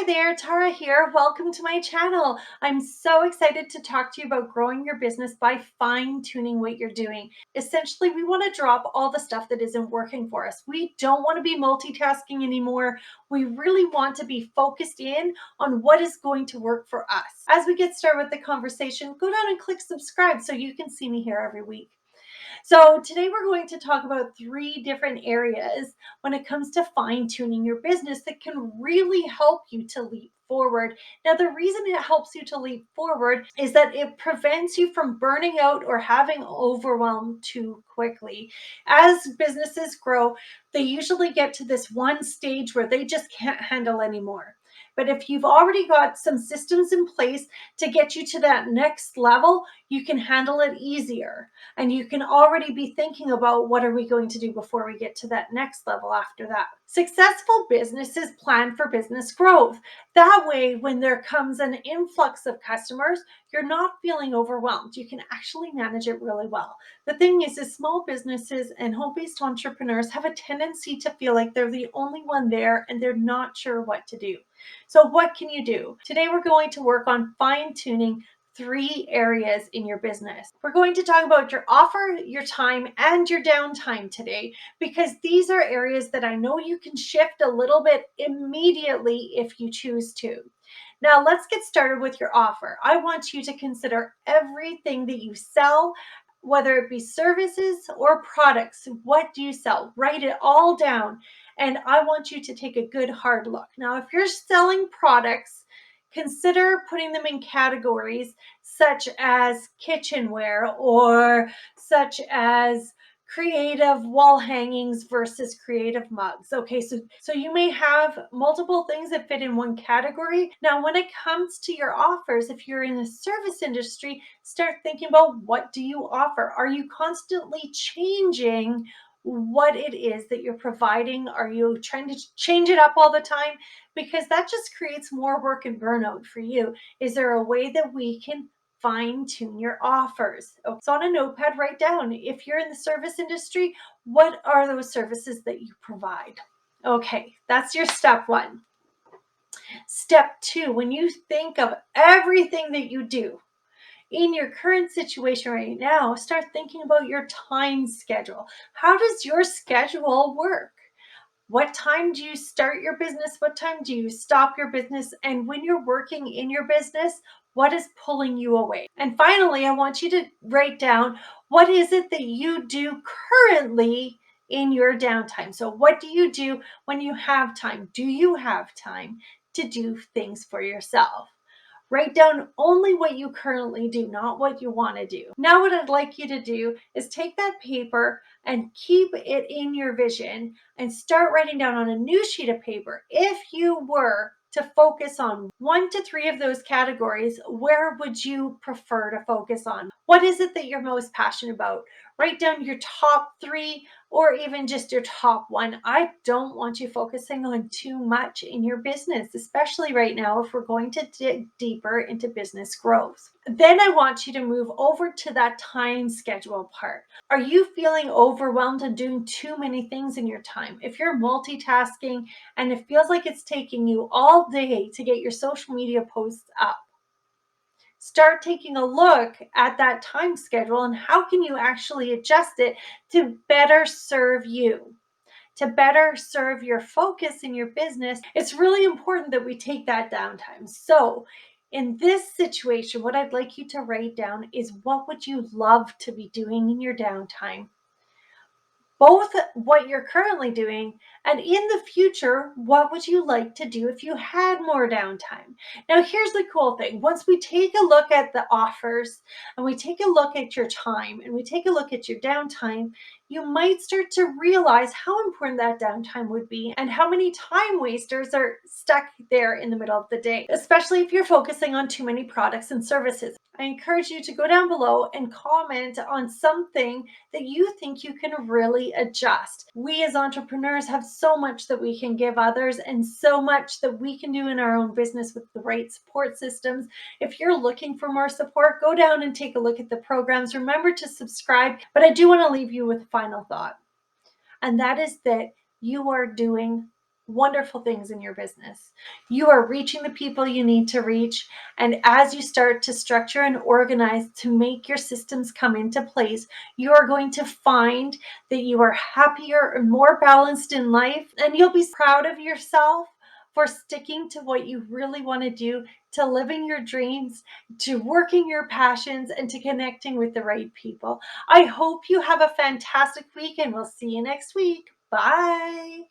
Hi there, Tara here. Welcome to my channel. I'm so excited to talk to you about growing your business by fine-tuning what you're doing. Essentially, we want to drop all the stuff that isn't working for us. We don't want to be multitasking anymore. We really want to be focused in on what is going to work for us. As we get started with the conversation, go down and click subscribe so you can see me here every week. So today we're going to talk about 3 different areas when it comes to fine-tuning your business that can really help you to leap forward. Now, the reason it helps you to leap forward is that it prevents you from burning out or having overwhelm too quickly. As businesses grow, they usually get to this one stage where they just can't handle anymore. But if you've already got some systems in place to get you to that next level, you can handle it easier. And you can already be thinking about what are we going to do before we get to that next level after that. Successful businesses plan for business growth. That way, when there comes an influx of customers, you're not feeling overwhelmed. You can actually manage it really well. The thing is small businesses and home-based entrepreneurs have a tendency to feel like they're the only one there and they're not sure what to do. So what can you do? Today, we're going to work on fine-tuning 3 areas in your business. We're going to talk about your offer, your time, and your downtime today, because these are areas that I know you can shift a little bit immediately if you choose to. Now, let's get started with your offer. I want you to consider everything that you sell, whether it be services or products. What do you sell? Write it all down. And I want you to take a good hard look. Now, if you're selling products, consider putting them in categories such as kitchenware or such as creative wall hangings versus creative mugs. Okay, so you may have multiple things that fit in one category. Now, when it comes to your offers, if you're in the service industry, start thinking about what do you offer? Are you constantly changing what it is that you're providing? Are you trying to change it up all the time? Because that just creates more work and burnout for you. Is there a way that we can fine tune your offers? So on a notepad, write down, if you're in the service industry, what are those services that you provide? Okay, that's your step 1. Step 2, when you think of everything that you do in your current situation right now, start thinking about your time schedule. How does your schedule work? What time do you start your business? What time do you stop your business? And when you're working in your business, what is pulling you away? And finally, I want you to write down, what is it that you do currently in your downtime? So what do you do when you have time? Do you have time to do things for yourself? Write down only what you currently do, not what you want to do. Now, what I'd like you to do is take that paper and keep it in your vision and start writing down on a new sheet of paper. If you were to focus on 1 to 3 of those categories, where would you prefer to focus on? What is it that you're most passionate about? Write down your top 3 or even just your top 1. I don't want you focusing on too much in your business, especially right now if we're going to dig deeper into business growth. Then I want you to move over to that time schedule part. Are you feeling overwhelmed and doing too many things in your time? If you're multitasking and it feels like it's taking you all day to get your social media posts up, start taking a look at that time schedule and how can you actually adjust it to better serve you, to better serve your focus in your business. It's really important that we take that downtime. So in this situation, what I'd like you to write down is, what would you love to be doing in your downtime? Both what you're currently doing and in the future, what would you like to do if you had more downtime? Now, here's the cool thing. Once we take a look at the offers and we take a look at your time and we take a look at your downtime, you might start to realize how important that downtime would be and how many time wasters are stuck there in the middle of the day, especially if you're focusing on too many products and services. I encourage you to go down below and comment on something that you think you can really adjust. We as entrepreneurs have so much that we can give others and so much that we can do in our own business with the right support systems. If you're looking for more support, go down and take a look at the programs. Remember to subscribe, but I do want to leave you with a final thought, and that is that you are doing wonderful things in your business. You are reaching the people you need to reach. And as you start to structure and organize to make your systems come into place, you are going to find that you are happier and more balanced in life. And you'll be proud of yourself for sticking to what you really want to do, to living your dreams, to working your passions, and to connecting with the right people. I hope you have a fantastic week, and we'll see you next week. Bye.